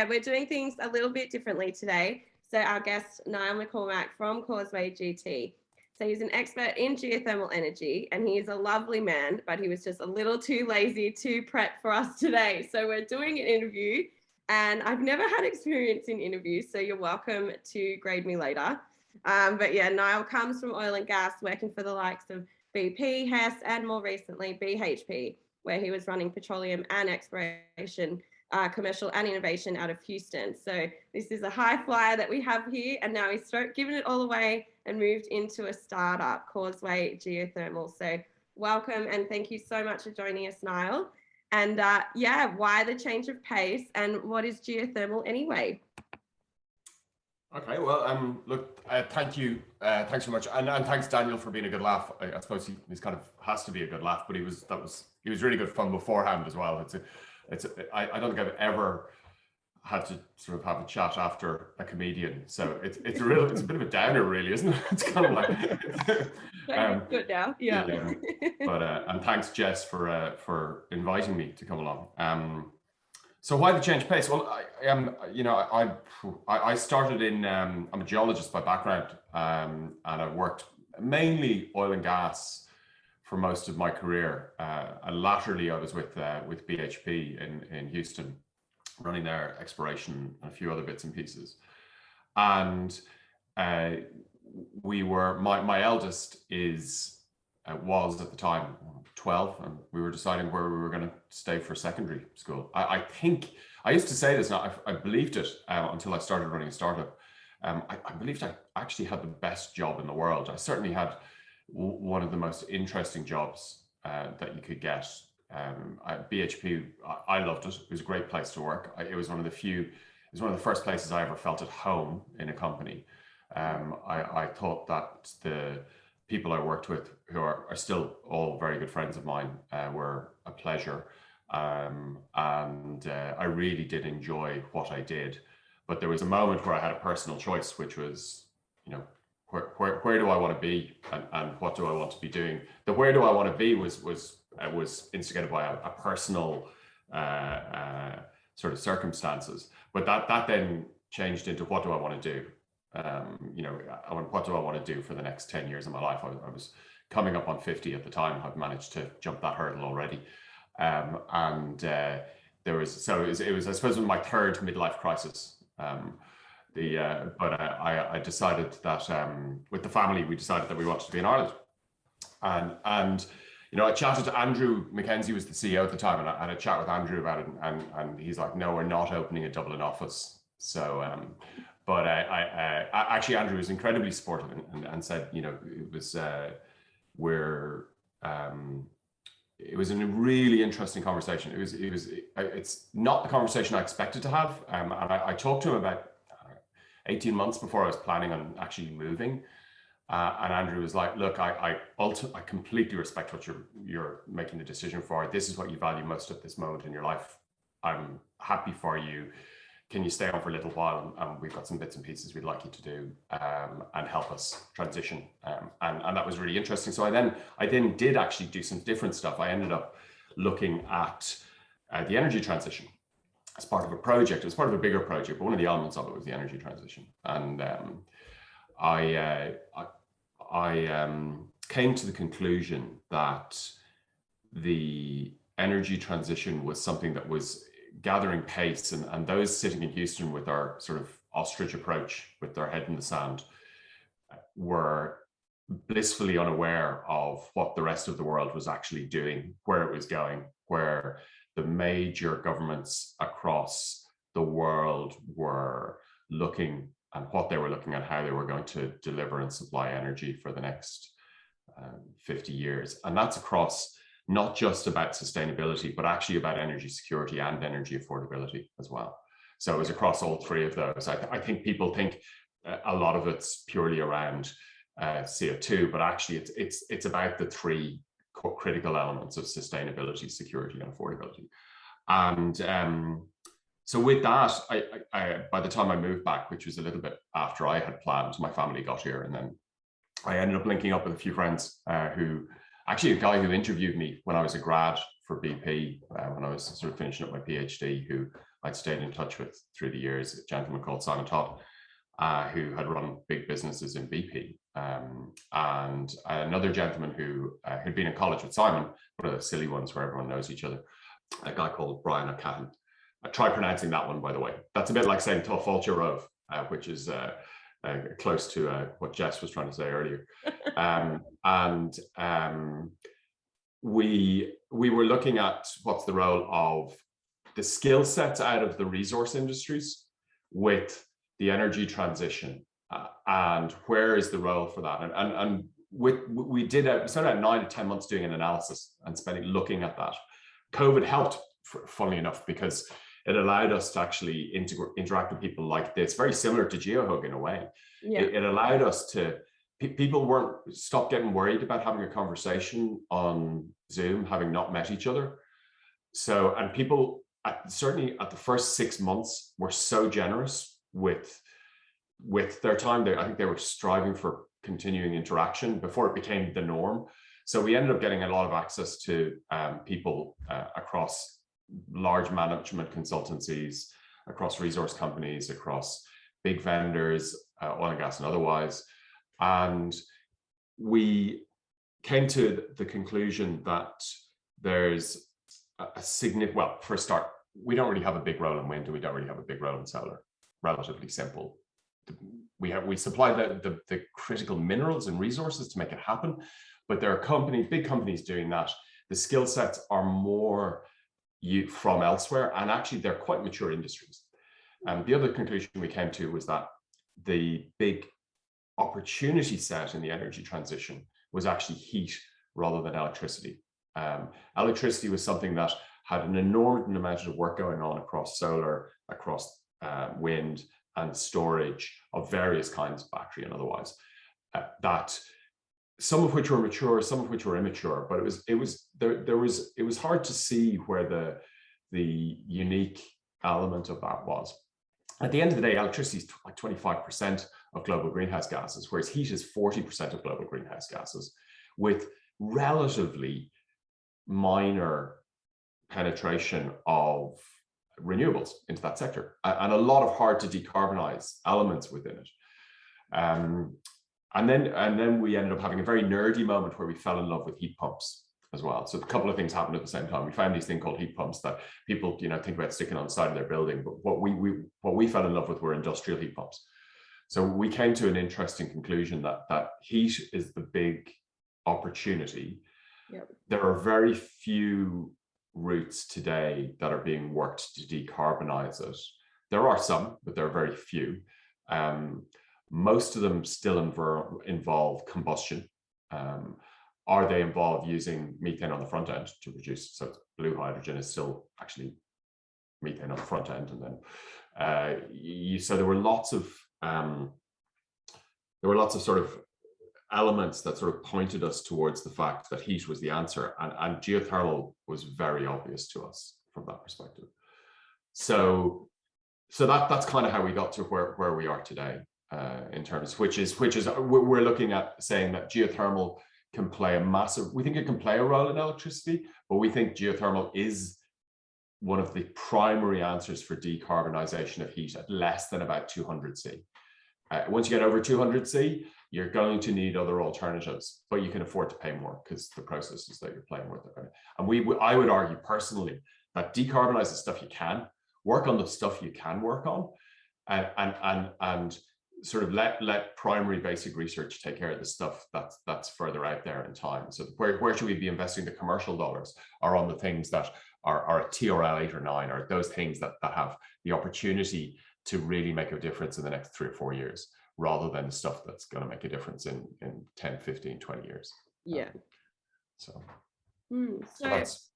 yeah, we're doing things a little bit differently today. So our guest, Niall McCormack from Causeway GT. So he's an expert in geothermal energy, and he is a lovely man, but he was just a little too lazy to prep for us today. So we're doing an interview, and I've never had experience in interviews, so you're welcome to grade me later. But yeah, Niall comes from oil and gas, working for the likes of BP, Hess, and more recently BHP, where he was running petroleum and exploration, commercial and innovation out of Houston. So this is a high flyer that we have here, and now he's given it all away and moved into a startup, Causeway Geothermal. So welcome, and thank you so much for joining us, Niall. And yeah, why the change of pace, and what is geothermal anyway? Okay, well, look, thank you, thanks so much, and thanks Daniel for being a good laugh. I suppose he's kind of has to be a good laugh, but he was really good fun beforehand as well. I don't think I've ever had to sort of have a chat after a comedian, so it's a bit of a downer, really, isn't it? It's kind of like good now, yeah. But and thanks Jess for inviting me to come along. So why the change pace? Well, I started in, I'm a geologist by background, and I've worked mainly oil and gas for most of my career. And laterally I was with BHP in Houston, running their exploration and a few other bits and pieces. And my eldest was at the time 12, and we were deciding where we were going to stay for secondary school. I think I used to say this, now I believed it until I started running a startup. I believed I actually had the best job in the world. I certainly had one of the most interesting jobs that you could get. At BHP, I loved it. It was a great place to work. It was one of the first places I ever felt at home in a company. I thought that the people I worked with, who are still all very good friends of mine, were a pleasure. And I really did enjoy what I did. But there was a moment where I had a personal choice, which was, where do I want to be, and what do I want to be doing? The where do I want to be was instigated by a personal sort of circumstances. But that then changed into what do I want to do? What do I want to do for the next 10 years of my life? I was coming up on 50 at the time. I've managed to jump that hurdle already. It was, I suppose, my third midlife crisis. But I decided that with the family, we decided that we wanted to be in Ireland. And I chatted to Andrew McKenzie, was the CEO at the time, and I had a chat with Andrew about it, and he's like, no, we're not opening a Dublin office. So but actually Andrew was incredibly supportive and said, it was it was a really interesting conversation. It's not the conversation I expected to have, and I talked to him about 18 months before I was planning on actually moving, and Andrew was like, look, I completely respect what you're making the decision for. This is what you value most at this moment in your life. I'm happy for you. Can you stay on for a little while? And we've got some bits and pieces we'd like you to do, and help us transition. And that was really interesting. So I then did actually do some different stuff. I ended up looking at the energy transition as part of a project. It was part of a bigger project, but one of the elements of it was the energy transition. And I came to the conclusion that the energy transition was something that was gathering pace, and those sitting in Houston with our sort of ostrich approach, with their head in the sand, were blissfully unaware of what the rest of the world was actually doing, where it was going, where the major governments across the world were looking, and what they were looking at, how they were going to deliver and supply energy for the next 50 years. And that's across not just about sustainability, but actually about energy security and energy affordability as well. So it was across all three of those. I think people think a lot of it's purely around CO2, but actually it's about the three critical elements of sustainability, security, and affordability. And so with that, I by the time I moved back, which was a little bit after I had planned, my family got here, and then I ended up linking up with a few friends who, actually a guy who interviewed me when I was a grad for BP when I was sort of finishing up my PhD, who I'd stayed in touch with through the years, a gentleman called Simon Todd, who had run big businesses in BP, and another gentleman who had been in college with Simon, one of those silly ones where everyone knows each other, a guy called Brian O'Callaghan. I try pronouncing that one, by the way. That's a bit like saying Tolfulture Rove, which is close to what Jess was trying to say earlier. We were looking at what's the role of the skill sets out of the resource industries with the energy transition, and where is the role for that? And we spent about 9 to 10 months doing an analysis and looking at that. COVID helped, funnily enough, because it allowed us to actually interact with people like this, very similar to GeoHug in a way. Yeah. It allowed us to, people stopped getting worried about having a conversation on Zoom, having not met each other. So, and people, certainly at the first 6 months, were so generous with their time. I think they were striving for continuing interaction before it became the norm. So we ended up getting a lot of access to people across large management consultancies, across resource companies, across big vendors, oil and gas and otherwise. And we came to the conclusion that there's a significant, well, for a start, we don't really have a big role in wind, and we don't really have a big role in solar. Relatively simple. We supply the critical minerals and resources to make it happen, but there are big companies doing that. The skill sets are more from elsewhere, and actually they're quite mature industries. The other conclusion we came to was that the big opportunity set in the energy transition was actually heat rather than electricity. Electricity was something that had an enormous amount of work going on across solar, across wind, and storage of various kinds, battery and otherwise, that some of which were mature, some of which were immature, but it was hard to see where the unique element of that was. At the end of the day, electricity is like 25% of global greenhouse gases, whereas heat is 40% of global greenhouse gases, with relatively minor penetration of renewables into that sector, and a lot of hard to decarbonize elements within it. And then we ended up having a very nerdy moment where we fell in love with heat pumps as well. So a couple of things happened at the same time. We found these things called heat pumps that people, think about sticking on the side of their building, but what we fell in love with were industrial heat pumps. So we came to an interesting conclusion that heat is the big opportunity. Yep. There are very few routes today that are being worked to decarbonize it. There are some, but there are very few. Most of them still involve combustion. Are they involved using methane on the front end to produce? So blue hydrogen is still actually methane on the front end, and then so there were lots of sort of elements that sort of pointed us towards the fact that heat was the answer, and geothermal was very obvious to us from that perspective. So that's kind of how we got to where we are today, in terms, which is we're looking at saying that geothermal can play we think it can play a role in electricity, but we think geothermal is one of the primary answers for decarbonization of heat at less than about 200 C. Once you get over 200 C, you're going to need other alternatives, but you can afford to pay more because the processes that you're playing with are. And I would argue personally that decarbonize the stuff you can, work on the stuff you can work on, and sort of let primary basic research take care of the stuff that's further out there in time. So where should we be investing the commercial dollars are on the things that are at TRL 8 or 9, or those things that have the opportunity to really make a difference in the next 3 or 4 years, rather than the stuff that's going to make a difference in 10, 15, 20 years. Yeah. So that's,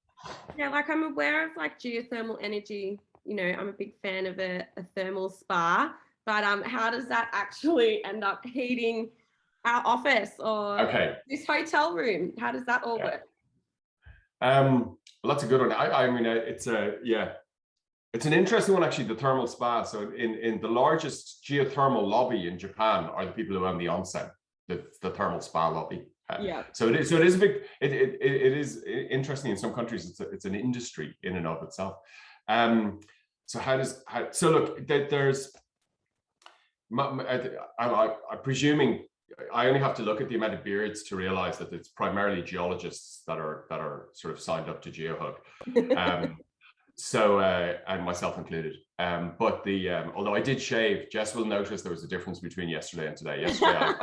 yeah, like I'm aware of like geothermal energy, I'm a big fan of a thermal spa, but how does that actually end up heating our office or this hotel room? How does that all work? Well, that's a good one. I mean, it's an interesting one, actually, the thermal spa. So in the largest geothermal lobby in Japan are the people who own the onsen, the thermal spa lobby. Yeah. So it is a big. It is interesting. In some countries, it's an industry in and of itself. So so look, there's. I'm presuming I only have to look at the amount of beards to realize that it's primarily geologists that are sort of signed up to GeoHug. So and myself included. But although I did shave, Jess will notice there was a difference between yesterday and today. Yesterday,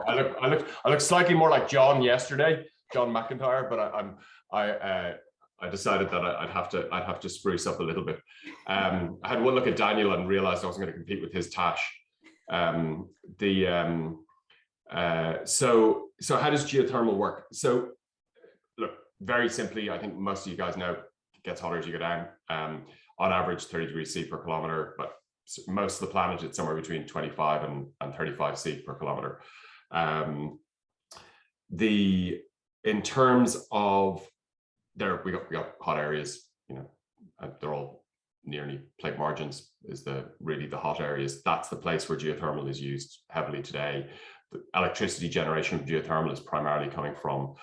I look slightly more like John yesterday, John McIntyre, but I decided that I'd have to spruce up a little bit. I had one look at Daniel and realized I wasn't going to compete with his tash. So how does geothermal work? So look, very simply, I think most of you guys know it gets hotter as you go down. On average 30 degrees C per kilometer, but most of the planet it's somewhere between 25 and 35 C per kilometer. In terms of we got hot areas, they're all nearly plate margins is really the hot areas. That's the place where geothermal is used heavily today. The electricity generation of geothermal is primarily coming from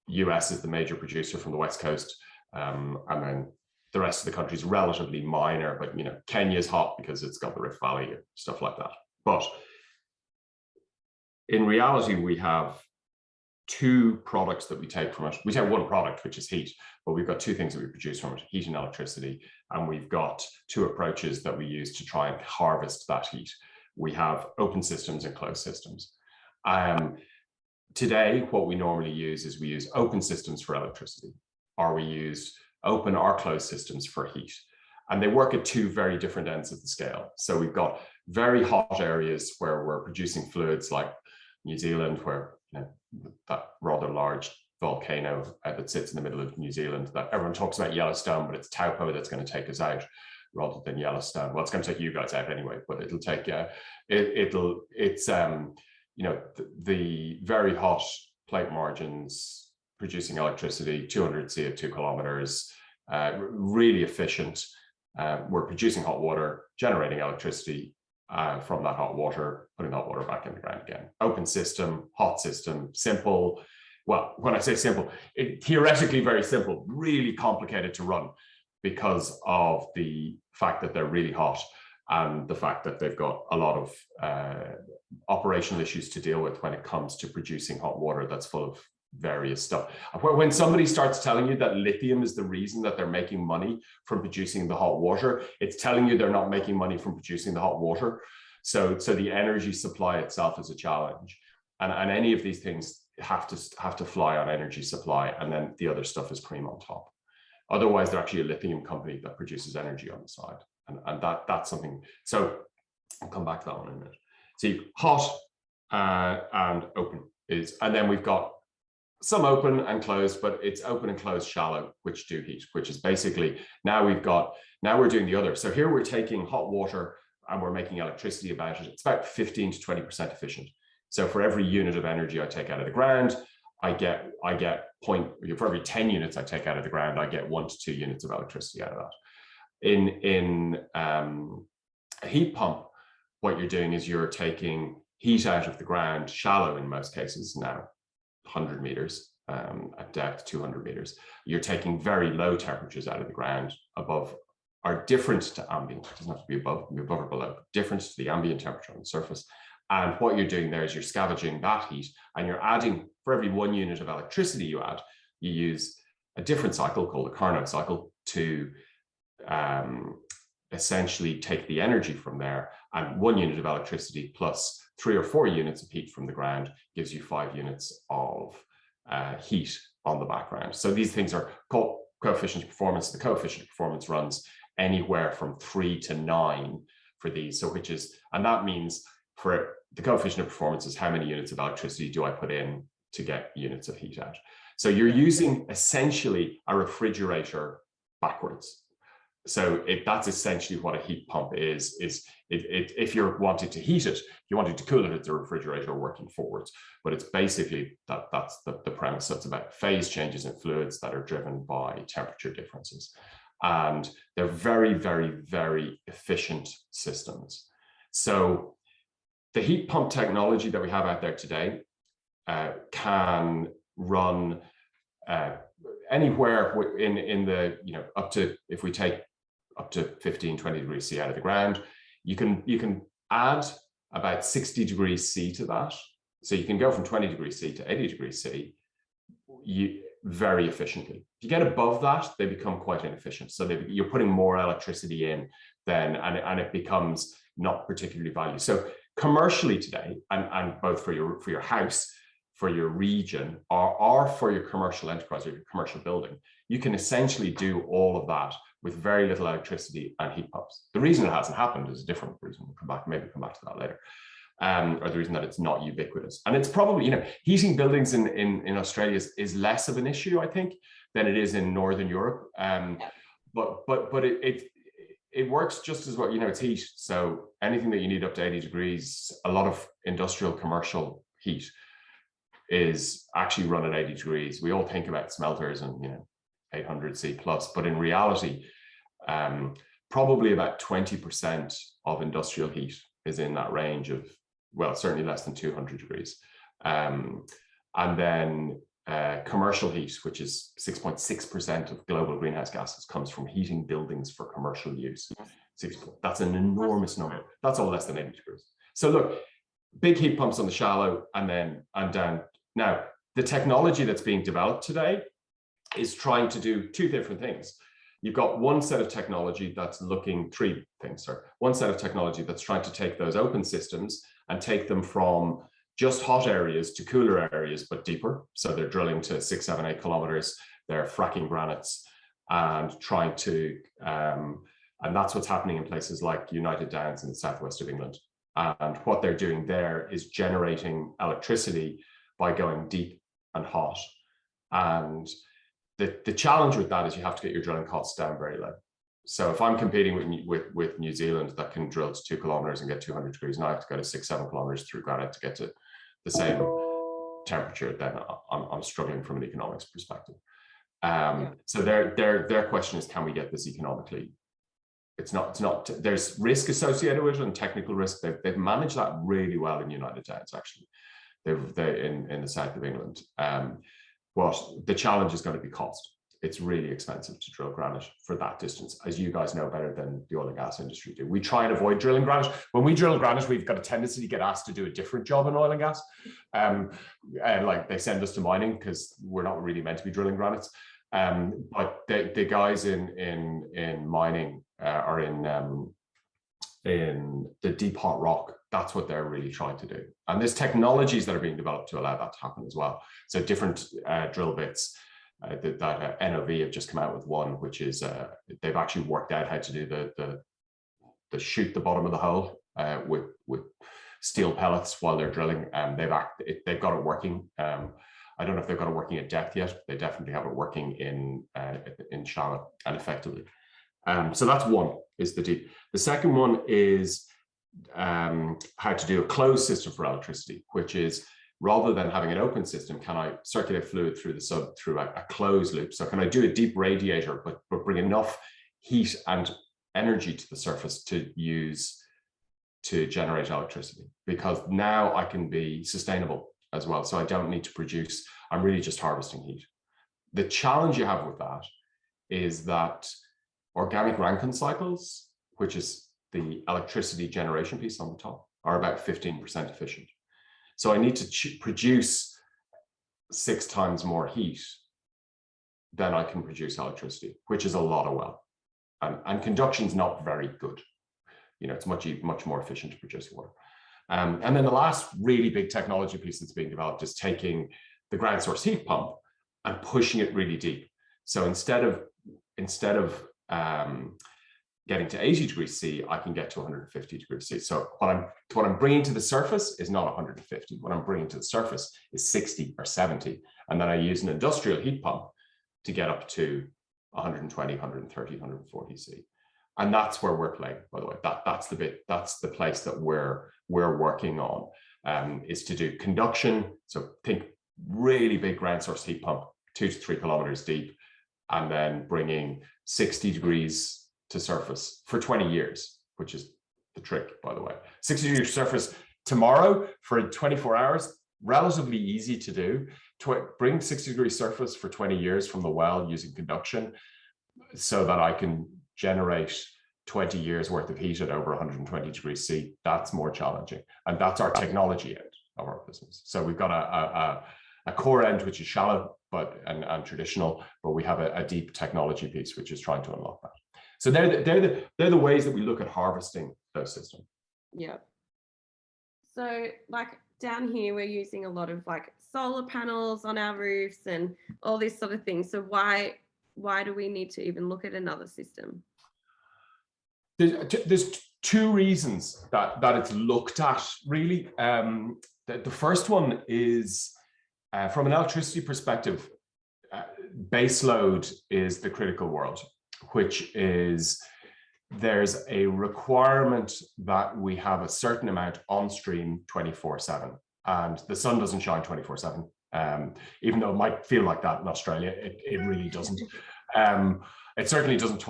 US is the major producer from the West Coast. And then the rest of the country is relatively minor, but Kenya's hot because it's got the Rift Valley and stuff like that. But in reality, we have two products that we take from it. We take one product, which is heat, but we've got two things that we produce from it, heat and electricity. And we've got two approaches that we use to try and harvest that heat. We have open systems and closed systems. Today, what we normally use is we use open systems for electricity, or we use open or closed systems for heat. And they work at two very different ends of the scale. So we've got very hot areas where we're producing fluids like New Zealand, where that rather large volcano that sits in the middle of New Zealand that everyone talks about Yellowstone, but it's Taupo that's going to take us out rather than Yellowstone. Well, it's going to take you guys out anyway, but it'll take it's the very hot plate margins producing electricity, 200 C at 2 kilometers, really efficient. We're producing hot water, generating electricity from that hot water, putting the hot water back in the ground again. Open system, hot system, simple. Well, when I say simple, theoretically very simple, really complicated to run because of the fact that they're really hot and the fact that they've got a lot of operational issues to deal with when it comes to producing hot water that's full of various stuff. When somebody starts telling you that lithium is the reason that they're making money from producing the hot water, it's telling you they're not making money from producing the hot water. So the energy supply itself is a challenge, and any of these things have to fly on energy supply, and then the other stuff is cream on top. Otherwise, they're actually a lithium company that produces energy on the side, and that's something. So I'll come back to that one in a minute. See, hot and open is, and then we've got some open and closed, but it's open and closed shallow, which do heat, which is basically now we're doing the other. So here we're taking hot water and we're making electricity about it. It's about 15 to 20% efficient. So for every unit of energy I take out of the ground, for every 10 units I take out of the ground, I get 1 to 2 units of electricity out of that. In a heat pump, what you're doing is you're taking heat out of the ground, shallow in most cases now, 100 meters at depth, 200 meters. You're taking very low temperatures out of the ground above, are different to ambient. It doesn't have to be above or below, different to the ambient temperature on the surface. And what you're doing there is you're scavenging that heat, and you're adding, for every 1 unit of electricity you add, you use a different cycle called the Carnot cycle to essentially take the energy from there, and 1 unit of electricity plus 3 or 4 units of heat from the ground gives you 5 units of heat on the background. So these things are called coefficient of performance. The coefficient of performance runs anywhere from 3 to 9 for these. So and that means for the coefficient of performance is how many units of electricity do I put in to get units of heat out. So you're using essentially a refrigerator backwards. So that's essentially what a heat pump is if you're wanting to heat it, if you wanted to cool it, it's a refrigerator working forwards. But it's basically that's the premise. So it's about phase changes in fluids that are driven by temperature differences. And they're very, very, very efficient systems. So the heat pump technology that we have out there today can run anywhere in the, up to, if we take up to 15, 20 degrees C out of the ground, you can add about 60 degrees C to that. So you can go from 20 degrees C to 80 degrees C very efficiently. If you get above that, they become quite inefficient. So you're putting more electricity in then, and it becomes not particularly valuable. So commercially today, and both for your house, for your region, or for your commercial enterprise or your commercial building, you can essentially do all of that with very little electricity and heat pumps. The reason it hasn't happened is a different reason. We'll maybe come back to that later. Or the reason that it's not ubiquitous. And it's probably, heating buildings in Australia is less of an issue, I think, than it is in Northern Europe. But it works just as well. It's heat. So anything that you need up to 80 degrees, a lot of industrial commercial heat is actually run at 80 degrees. We all think about smelters and 800 C plus, but in reality, probably about 20% of industrial heat is in that range of, well, certainly less than 200 degrees. And then commercial heat, which is 6.6% of global greenhouse gases, comes from heating buildings for commercial use. That's an enormous number. That's all less than 80 degrees. So look, big heat pumps on the shallow and down. Now, the technology that's being developed today is trying to do two different things. You've got one set of technology that's three things, sorry. One set of technology that's trying to take those open systems and take them from just hot areas to cooler areas, but deeper. So they're drilling to 6, 7, 8 kilometers. They're fracking granites and trying to, and that's what's happening in places like United Downs in the southwest of England. And what they're doing there is generating electricity by going deep and hot. And the challenge with that is you have to get your drilling costs down very low. So if I'm competing with New Zealand that can drill to 2 kilometers and get 200 degrees, and I have to go to 6, 7 kilometers through granite to get to the same temperature, then I'm struggling from an economics perspective. So their question is, can we get this economically? It's not. There's risk associated with it and technical risk. They've managed that really well in United Downs, actually. They're in the south of England. But the challenge is going to be cost. It's really expensive to drill granite for that distance, as you guys know better than the oil and gas industry do. We try and avoid drilling granite. When we drill granite, we've got a tendency to get asked to do a different job in oil and gas. And like they send us to mining because we're not really meant to be drilling granites. But the guys in mining are in the deep hot rock. That's what they're really trying to do. And there's technologies that are being developed to allow that to happen as well. So different drill bits. That NOV have just come out with one, which is they've actually worked out how to do the shoot the bottom of the hole with steel pellets while they're drilling. They've got it working. I don't know if they've got it working at depth yet. But they definitely have it working in shallow and effectively. So that's one, is the deep. The second one is how to do a closed system for electricity, which is, rather than having an open system, can I circulate fluid through the sub through a closed loop? So can I do a deep radiator, but bring enough heat and energy to the surface to use to generate electricity? Because now I can be sustainable as well. So I don't need to produce, I'm really just harvesting heat. The challenge you have with that is that organic Rankine cycles, which is the electricity generation piece on the top, are about 15% efficient. So I need to produce 6 times more heat than I can produce electricity, which is a lot of well. And conduction is not very good. It's much more efficient to produce water. And then the last really big technology piece that's being developed is taking the ground source heat pump and pushing it really deep. So instead of getting to 80 degrees C, I can get to 150 degrees C. So what I'm bringing to the surface is not 150. What I'm bringing to the surface is 60 or 70. And then I use an industrial heat pump to get up to 120, 130, 140 C. And that's where we're playing, by the way. That's the place that we're working on, is to do conduction. So think really big ground source heat pump, 2 to 3 kilometers deep, and then bringing 60 degrees to surface for 20 years, which is the trick, by the way. 60 degrees surface tomorrow for 24 hours, relatively easy to do. Bring 60-degree surface for 20 years from the well using conduction so that I can generate 20 years worth of heat at over 120 degrees C. That's more challenging. And that's our technology end of our business. So we've got a core end, which is shallow and traditional, but we have a deep technology piece, which is trying to unlock that. So they're the ways that we look at harvesting those systems. Yeah. So like down here, we're using a lot of like solar panels on our roofs and all this sort of thing. So why do we need to even look at another system? There's two reasons that it's looked at, really. The first one is from an electricity perspective, baseload is the critical world, which is there's a requirement that we have a certain amount on stream 24/7, and the sun doesn't shine 24/7. Even though it might feel like that in Australia, it really doesn't. It certainly doesn't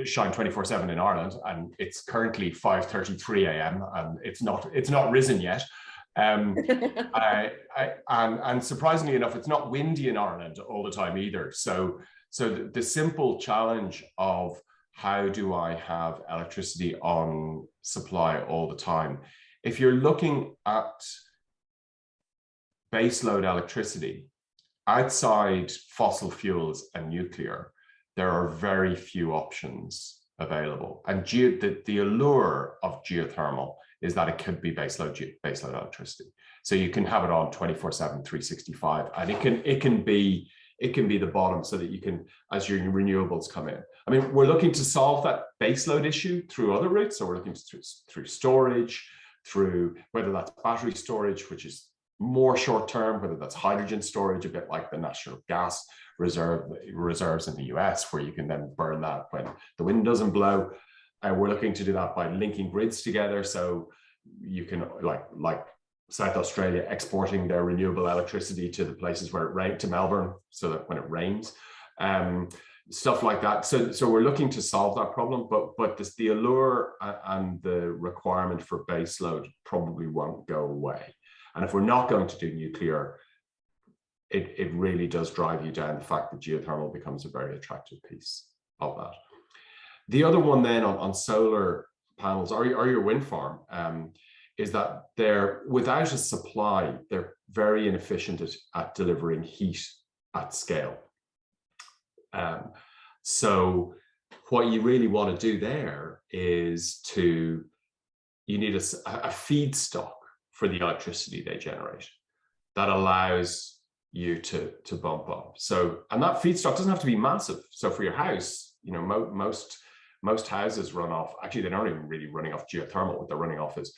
shine 24/7 in Ireland, and it's currently 5:33 a.m. and it's not risen yet. And surprisingly enough, it's not windy in Ireland all the time either. So the simple challenge of how do I have electricity on supply all the time? If you're looking at baseload electricity outside fossil fuels and nuclear, there are very few options available. And the allure of geothermal is that it could be baseload electricity. So you can have it on 24/7, 365, and it can be the bottom so that you can, as your renewables come in. I mean, we're looking to solve that baseload issue through other routes. So we're looking through storage, through whether that's battery storage, which is more short term, whether that's hydrogen storage, a bit like the natural gas reserves in the US, where you can then burn that when the wind doesn't blow. We're looking to do that by linking grids together. So you can, like South Australia, exporting their renewable electricity to the places where it rains, to Melbourne, so that when it rains, stuff like that. So we're looking to solve that problem, but the allure and the requirement for baseload probably won't go away. And if we're not going to do nuclear, it really does drive you down the fact that geothermal becomes a very attractive piece of that. The other one then on solar panels or your wind farm is that they're, without a supply, they're very inefficient at delivering heat at scale. So what you really want to do there is you need a feedstock for the electricity they generate that allows you to bump up. So, and that feedstock doesn't have to be massive. So for your house, you know, most houses run off, actually they're not even really running off geothermal. What they're running off is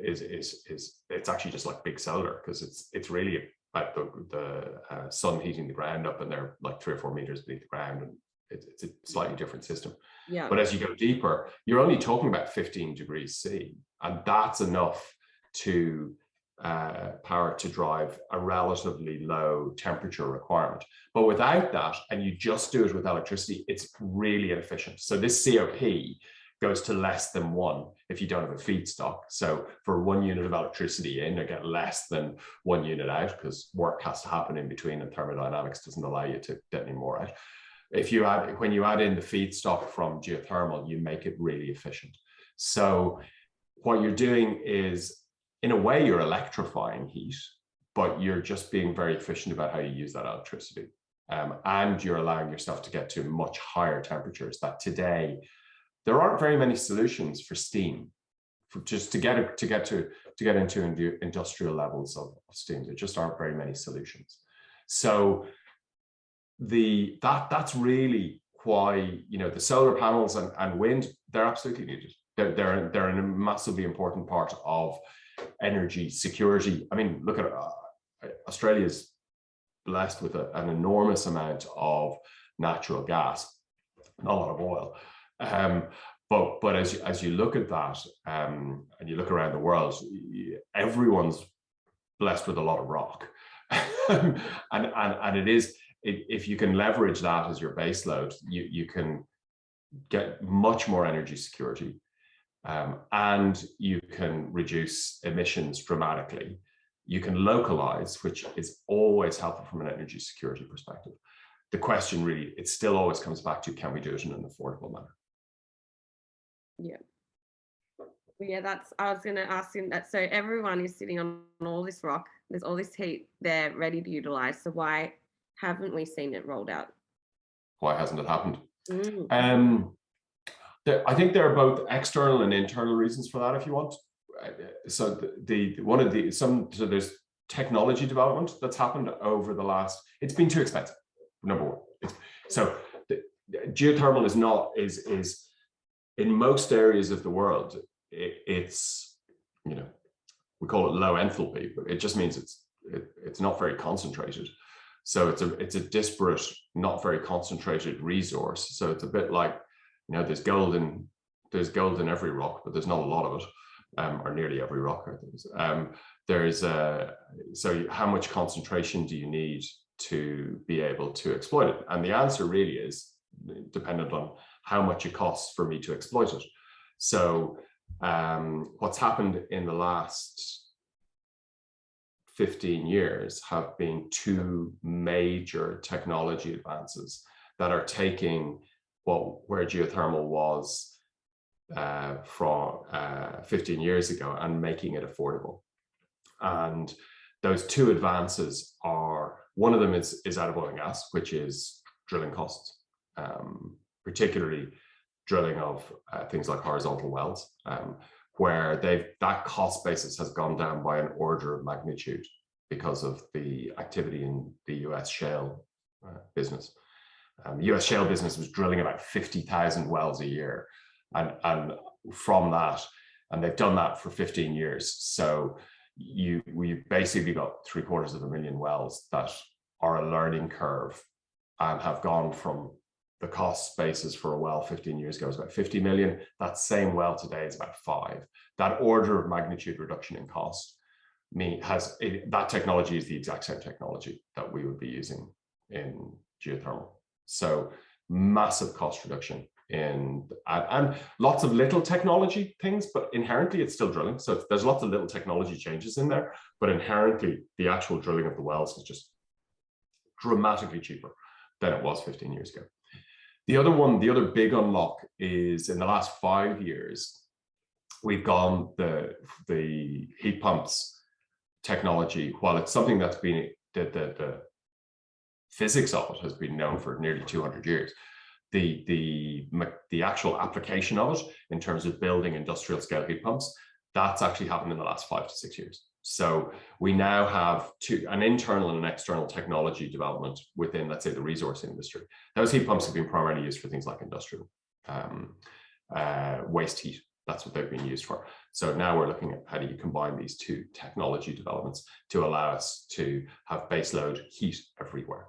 it's actually just like big solar, because it's really about the sun heating the ground up, and they're like 3 or 4 meters beneath the ground, and it's a slightly different system. Yeah. But as you go deeper, you're only talking about 15 degrees C, and that's enough to power to drive a relatively low temperature requirement. But without that, and you just do it with electricity, it's really inefficient. So this COP goes to less than 1 if you don't have a feedstock. So for 1 unit of electricity in, you get less than 1 unit out, because work has to happen in between, and thermodynamics doesn't allow you to get any more out. When you add in the feedstock from geothermal, you make it really efficient. So what you're doing is, in a way, you're electrifying heat, but you're just being very efficient about how you use that electricity. And you're allowing yourself to get to much higher temperatures that today, there aren't very many solutions for steam, just to get into industrial levels of steam. There just aren't very many solutions. So that's really why, you know, the solar panels and wind, they're absolutely needed. They're a massively important part of energy security. I mean, look at Australia's blessed with an enormous amount of natural gas, not a lot of oil. But as you look at that, and you look around the world, everyone's blessed with a lot of rock. and it is, if you can leverage that as your base load, you can get much more energy security, and you can reduce emissions dramatically. You can localize, which is always helpful from an energy security perspective. The question really, it still always comes back to, can we do it in an affordable manner? Yeah. Yeah, I was going to ask him that. So everyone is sitting on all this rock. There's all this heat there ready to utilize. So why haven't we seen it rolled out? Why hasn't it happened? Mm. I think there are both external and internal reasons for that, if you want. So so there's technology development that's happened over the last, it's been too expensive, number one. Geothermal is in most areas of the world, it's, we call it low enthalpy, but it just means it's not very concentrated. So it's a disparate, not very concentrated resource. So it's a bit like, there's gold in every rock, but there's not a lot of it, or nearly every rock. So how much concentration do you need to be able to exploit it? And the answer really is dependent on how much it costs for me to exploit it. So what's happened in the last 15 years have been two major technology advances that are taking where geothermal was from 15 years ago and making it affordable. And those two advances are, one of them is out of oil and gas, which is drilling costs, particularly drilling of things like horizontal wells, where that cost basis has gone down by an order of magnitude because of the activity in the US shale business. US shale business was drilling about 50,000 wells a year, and from that, and they've done that for 15 years. So we've basically got 750,000 wells that are a learning curve and have gone from the cost basis for a well 15 years ago was about 50 million. That same well today is about 5. That order of magnitude reduction in cost that technology is the exact same technology that we would be using in geothermal. So massive cost reduction and lots of little technology things, but inherently it's still drilling. So there's lots of little technology changes in there, but inherently the actual drilling of the wells is just dramatically cheaper than it was 15 years ago. The other big unlock is in the last 5 years, we've gone the heat pumps technology, while it's something that's been the physics of it has been known for nearly 200 years. The actual application of it in terms of building industrial scale heat pumps, that's actually happened in the last 5 to 6 years. So we now have an internal and an external technology development within, let's say, the resource industry. Those heat pumps have been primarily used for things like industrial waste heat. That's what they've been used for. So now we're looking at how do you combine these two technology developments to allow us to have baseload heat everywhere.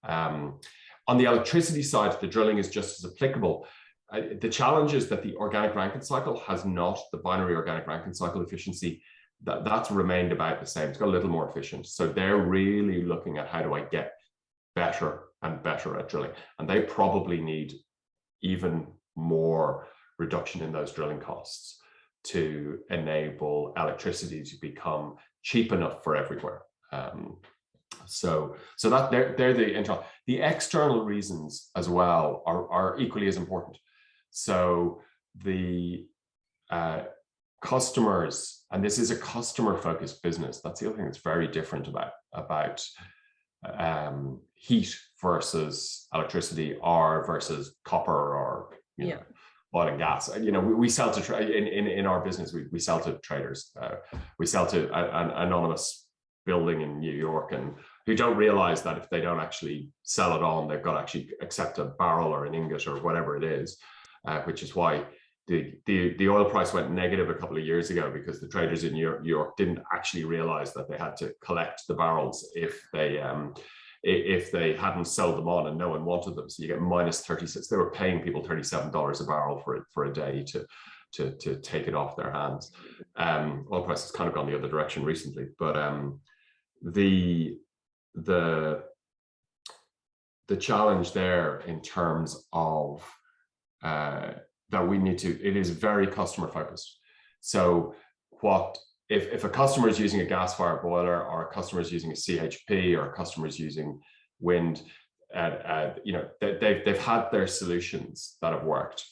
On the electricity side, the drilling is just as applicable. The challenge is that the organic Rankine cycle has not, the binary organic Rankine cycle efficiency, that's remained about the same. It's got a little more efficient. So they're really looking at how do I get better and better at drilling. And they probably need even more reduction in those drilling costs to enable electricity to become cheap enough for everywhere. So that they're the internal. The external reasons as well are equally as important. So the customers, and this is a customer-focused business. That's the other thing that's very different about heat versus electricity, or versus copper, or oil and gas. We sell to in our business. We sell to traders. We sell to an anonymous building in New York, and who don't realize that if they don't actually sell it on, they've got to actually accept a barrel or an ingot or whatever it is, which is why the oil price went negative a couple of years ago, because the traders in New York didn't actually realize that they had to collect the barrels if they hadn't sold them on and no one wanted them. So you get minus 36. They were paying people $37 a barrel for a day to take it off their hands. Oil price has kind of gone the other direction recently, but the challenge there in terms of that we need to, it is very customer focused. So what if a customer is using a gas-fired boiler, or a customer is using a CHP, or a customer is using wind, you know, they've had their solutions that have worked.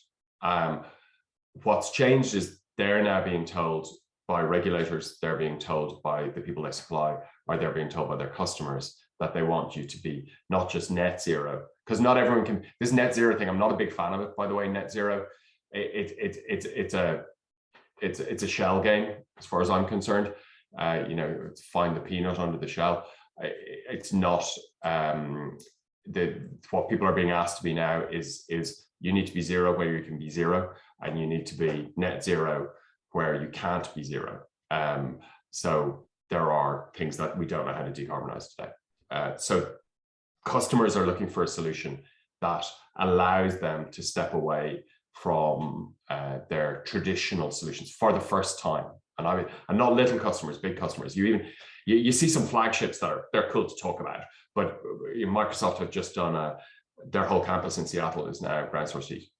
What's changed is they're now being told by regulators, they're being told by the people they supply, or they're being told by their customers that they want you to be not just net zero, because not everyone can. This net zero thing, I'm not a big fan of it, by the way. Net zero, it's a shell game as far as I'm concerned. You know, find the peanut under the shell. It's not what people are being asked to be now is you need to be zero where you can be zero, and you need to be net zero where you can't be zero. So there are things that we don't know how to decarbonize today. So customers are looking for a solution that allows them to step away from their traditional solutions for the first time. And not little customers, big customers. You see some flagships that they're cool to talk about, but Microsoft have just done their whole campus in Seattle is now ground source heat.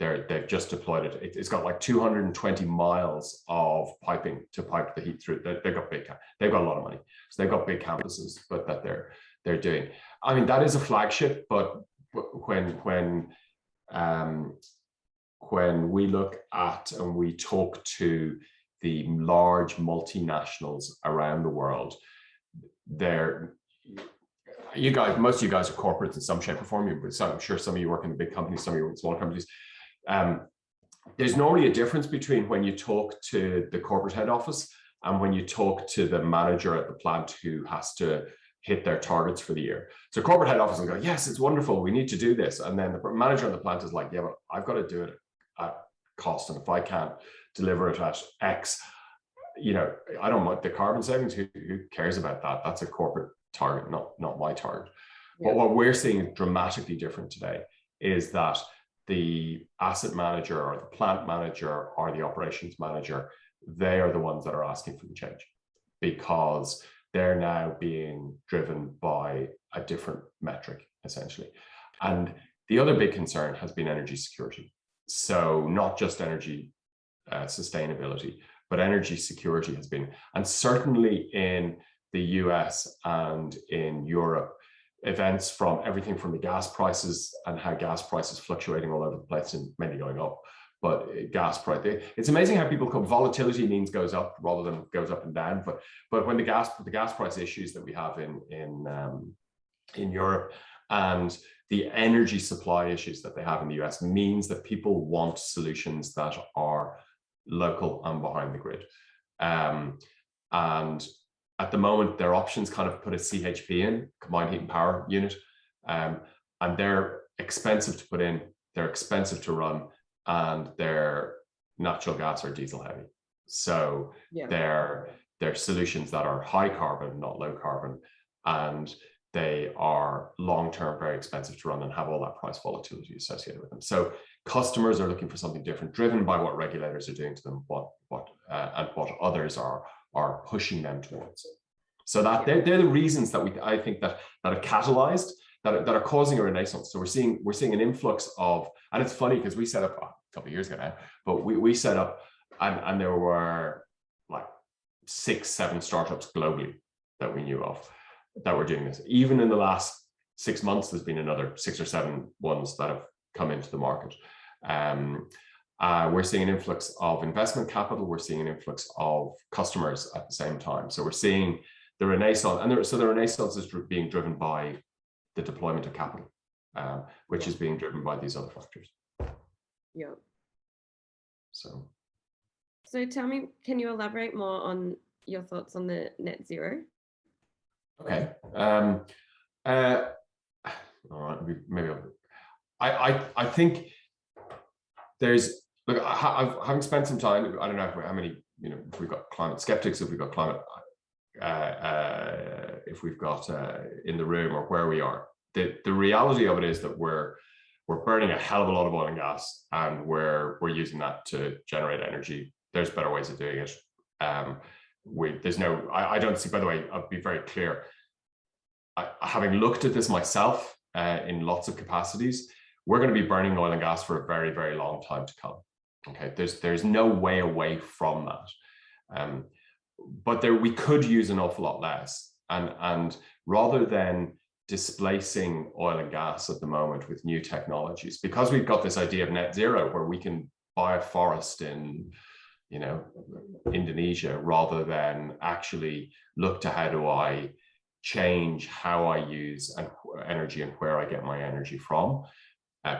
They've just deployed it. It's got like 220 miles of piping to pipe the heat through. They've got a lot of money, so they've got big campuses, but that they're doing. I mean, that is a flagship, but when we look at and we talk to the large multinationals around the world, most of you guys are corporates in some shape or form. I'm sure some of you work in big companies, some of you work in small companies. There's normally a difference between when you talk to the corporate head office and when you talk to the manager at the plant who has to hit their targets for the year. So corporate head office will go, yes, it's wonderful, we need to do this. And then the manager on the plant is like, yeah, but I've got to do it at cost. And if I can't deliver it at X, you know, I don't want the carbon savings. Who cares about that? That's a corporate target, not my target. Yeah. But what we're seeing dramatically different today is that the asset manager or the plant manager or the operations manager, they are the ones that are asking for the change, because they're now being driven by a different metric, essentially. And the other big concern has been energy security. So not just energy sustainability, but energy security has been, and certainly in the US and in Europe, events from everything from the gas prices and how gas prices fluctuating all over the place and mainly going up, but gas price, it's amazing how people come, volatility means goes up rather than goes up and down. But when the gas price issues that we have in Europe and the energy supply issues that they have in the US means that people want solutions that are local and behind the grid. And at the moment, their options kind of put a CHP in, combined heat and power unit, and they're expensive to put in, they're expensive to run, and they're natural gas or diesel heavy. So yeah, they're solutions that are high carbon, not low carbon, and they are long-term very expensive to run and have all that price volatility associated with them. So customers are looking for something different, driven by what regulators are doing to them, and what others are pushing them towards. So that they're the reasons that I think that have catalyzed, that are causing a renaissance. So we're seeing an influx of, and it's funny because we set up a couple of years ago now, but we set up and there were like 6-7 startups globally that we knew of that were doing this. Even in the last 6 months, there's been another 6 or 7 ones that have come into the market. We're seeing an influx of investment capital. We're seeing an influx of customers at the same time. So we're seeing the renaissance, and so the renaissance is being driven by the deployment of capital, which is being driven by these other factors. Yeah. So tell me, can you elaborate more on your thoughts on the net zero? Okay. All right. Maybe I think there's, look, having spent some time, I don't know how many, if we've got climate skeptics, if we've got climate, if we've got in the room or where we are, the reality of it is that we're burning a hell of a lot of oil and gas, and we're using that to generate energy. There's better ways of doing it. There's no, I don't see, by the way, I'll be very clear. Having looked at this myself in lots of capacities, we're going to be burning oil and gas for a very, very long time to come. Okay, there's no way away from that. But there, we could use an awful lot less. And rather than displacing oil and gas at the moment with new technologies, because we've got this idea of net zero where we can buy a forest in, you know, Indonesia, rather than actually look to how do I change how I use energy and where I get my energy from.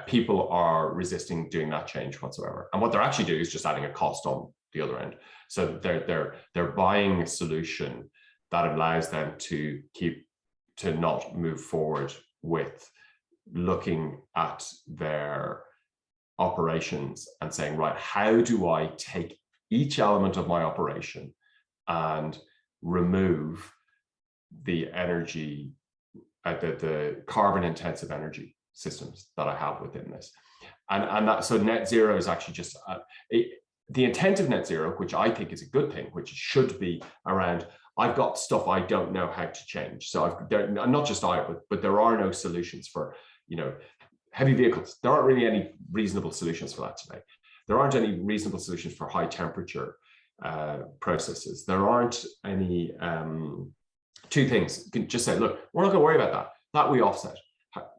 People are resisting doing that change whatsoever. And what they're actually doing is just adding a cost on the other end. So they're buying a solution that allows them to not move forward with looking at their operations and saying, right, how do I take each element of my operation and remove the energy, the carbon intensive energy systems that I have within this. And that, so net zero is actually just the intent of net zero, which I think is a good thing, which should be around, I've got stuff I don't know how to change. So not just but there are no solutions for, you know, heavy vehicles. There aren't really any reasonable solutions for that today. There aren't any reasonable solutions for high temperature processes. There aren't any, two things. You can just say, look, we're not going to worry about that. That we offset.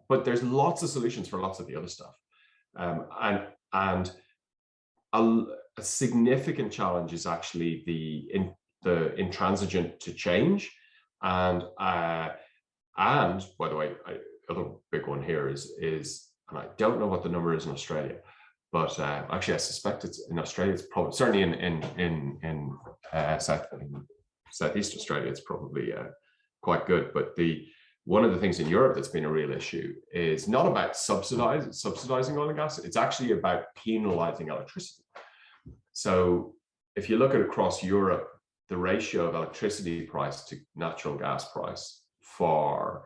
But there's lots of solutions for lots of the other stuff. And a significant challenge is actually the intransigent to change. And by the way, other big one here is, and I don't know what the number is in Australia, but actually I suspect it's in Australia. It's probably certainly in Southeast Australia. It's probably quite good. But one of the things in Europe that's been a real issue is not about subsidizing oil and gas. It's actually about penalizing electricity. So if you look at across Europe, the ratio of electricity price to natural gas price for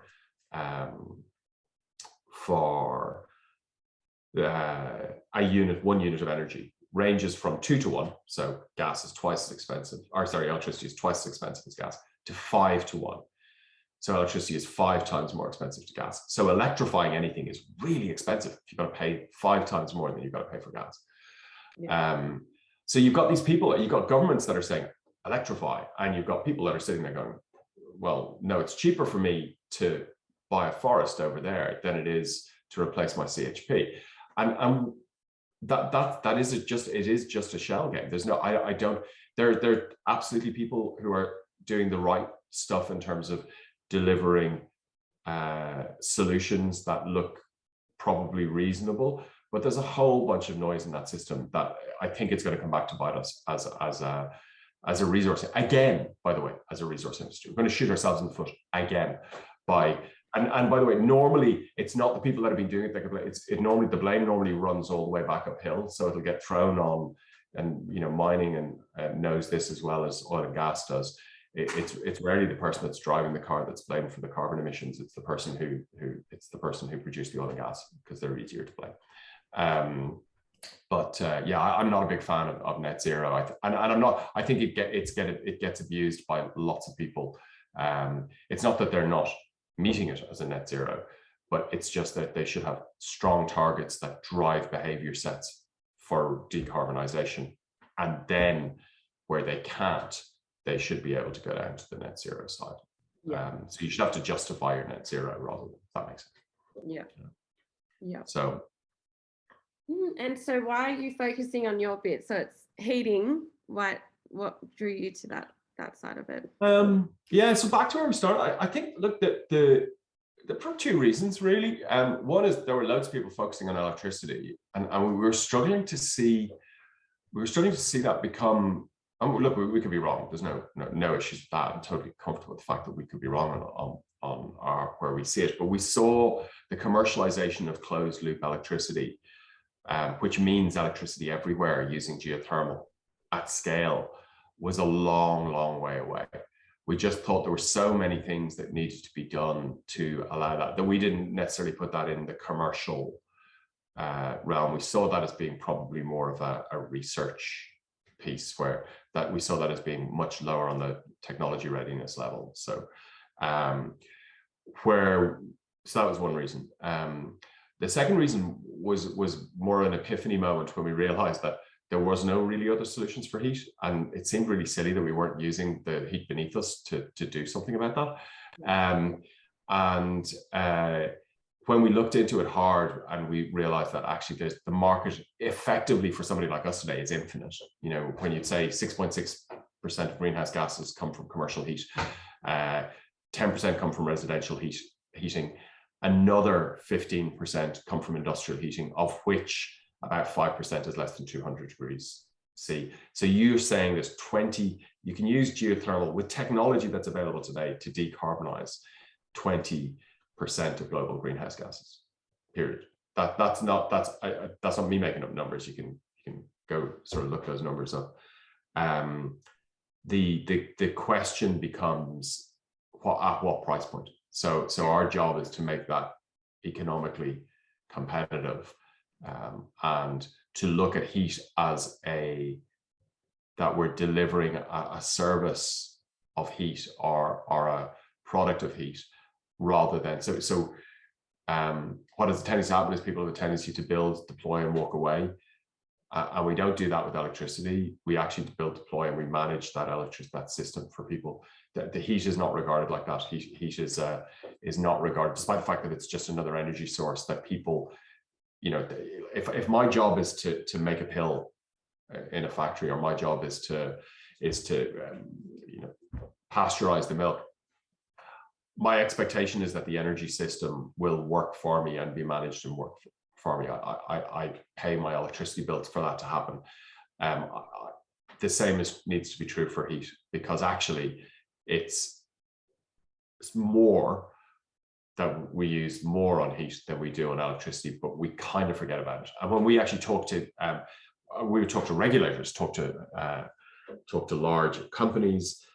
one unit of energy ranges from 2 to 1. So gas is twice as expensive, or sorry, electricity is twice as expensive as gas, to 5 to 1. So electricity is 5 times more expensive to gas. So electrifying anything is really expensive. You've got to pay 5 times more than you've got to pay for gas. Yeah. So you've got these people, you've got governments that are saying electrify, and you've got people that are sitting there going, well, no, it's cheaper for me to buy a forest over there than it is to replace my CHP. And that is just, it is just a shell game. There's no, I don't, there are absolutely people who are doing the right stuff in terms of delivering solutions that look probably reasonable, but there's a whole bunch of noise in that system that I think it's going to come back to bite us as a resource. Again, by the way, as a resource industry, we're going to shoot ourselves in the foot again by, and by the way, normally it's not the people that have been doing it that can blame. Normally the blame normally runs all the way back uphill, so it'll get thrown on, and you know, mining and knows this as well as oil and gas does. It's rarely the person that's driving the car that's blamed for the carbon emissions. It's the person who produced the oil and gas, because they're easier to blame. Yeah, I'm not a big fan of net zero. I think it gets abused by lots of people. It's not that they're not meeting it as a net zero, but it's just that they should have strong targets that drive behavior sets for decarbonization, and then where they can't, they should be able to go down to the net zero side. Yeah. So you should have to justify your net zero rather than, if that makes sense. Yeah. Yeah. So. And so why are you focusing on your bit? So it's heating. What drew you to that side of it? Yeah. So back to where we started. I think, look, there are two reasons really. One is there were loads of people focusing on electricity, and we were struggling to see that become. Look, we could be wrong. There's no issues with that. I'm totally comfortable with the fact that we could be wrong on where we see it. But we saw the commercialization of closed loop electricity, which means electricity everywhere using geothermal at scale, was a long, long way away. We just thought there were so many things that needed to be done to allow that we didn't necessarily put that in the commercial realm. We saw that as being probably more of a research piece, where that we saw that as being much lower on the technology readiness level. So that was one reason. The second reason was more an epiphany moment when we realized that there was no really other solutions for heat, and it seemed really silly that we weren't using the heat beneath us to do something about that. When we looked into it hard, and we realized that actually the market effectively for somebody like us today is infinite. You know, when you'd say 6.6% of greenhouse gases come from commercial heat, 10% come from residential heating, another 15% come from industrial heating, of which about 5% is less than 200 degrees C. So you're saying there's 20, you can use geothermal with technology that's available today to decarbonize 20% of global greenhouse gases, period. That's not me making up numbers. You can go sort of look those numbers up. The question becomes at what price point? So our job is to make that economically competitive, and to look at heat as that we're delivering a service of heat or a product of heat, rather than what has a tendency to happen is people have a tendency to build, deploy, and walk away. And we don't do that with electricity. We actually build, deploy, and we manage that system for people. The heat is not regarded like that. Heat is not regarded, despite the fact that it's just another energy source that people, you know, if my job is to make a pill in a factory, or my job is to you know, pasteurize the milk, my expectation is that the energy system will work for me and be managed and work for me. I pay my electricity bills for that to happen. The same needs to be true for heat, because actually it's more that we use more on heat than we do on electricity, but we kind of forget about it. And when we actually talk to, we would talk to regulators, talk to large companies,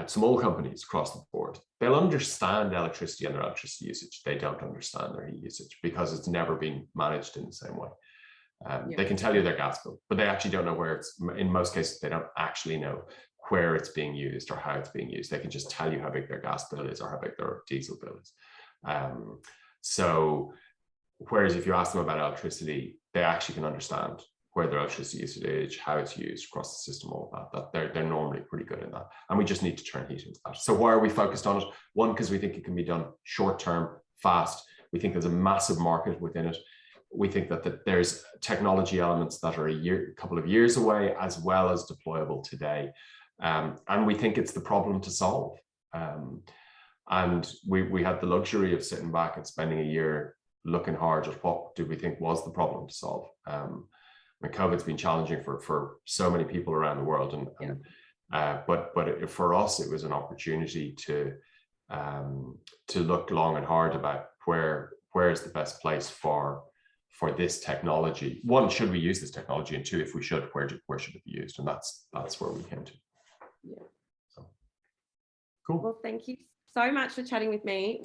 small companies across the board, they'll understand electricity and their electricity usage. They don't understand their heat usage because it's never been managed in the same way. They can tell you their gas bill, but they actually don't know where it's, in most cases, they don't actually know where it's being used or how it's being used. They can just tell you how big their gas bill is or how big their diesel bill is. So whereas if you ask them about electricity, they actually can understand where their electricity usage, how it's used across the system, all of that. They're normally pretty good in that. And we just need to turn heat into that. So why are we focused on it? One, because we think it can be done short term, fast. We think there's a massive market within it. We think that there's technology elements that are a couple of years away, as well as deployable today. And we think it's the problem to solve. And we had the luxury of sitting back and spending a year looking hard at what do we think was the problem to solve. COVID's been challenging for so many people around the world, but for us, it was an opportunity to look long and hard about where is the best place for this technology. One, should we use this technology? And two, if we should, where should it be used? And that's where we came to. Yeah. So, cool. Well, thank you so much for chatting with me.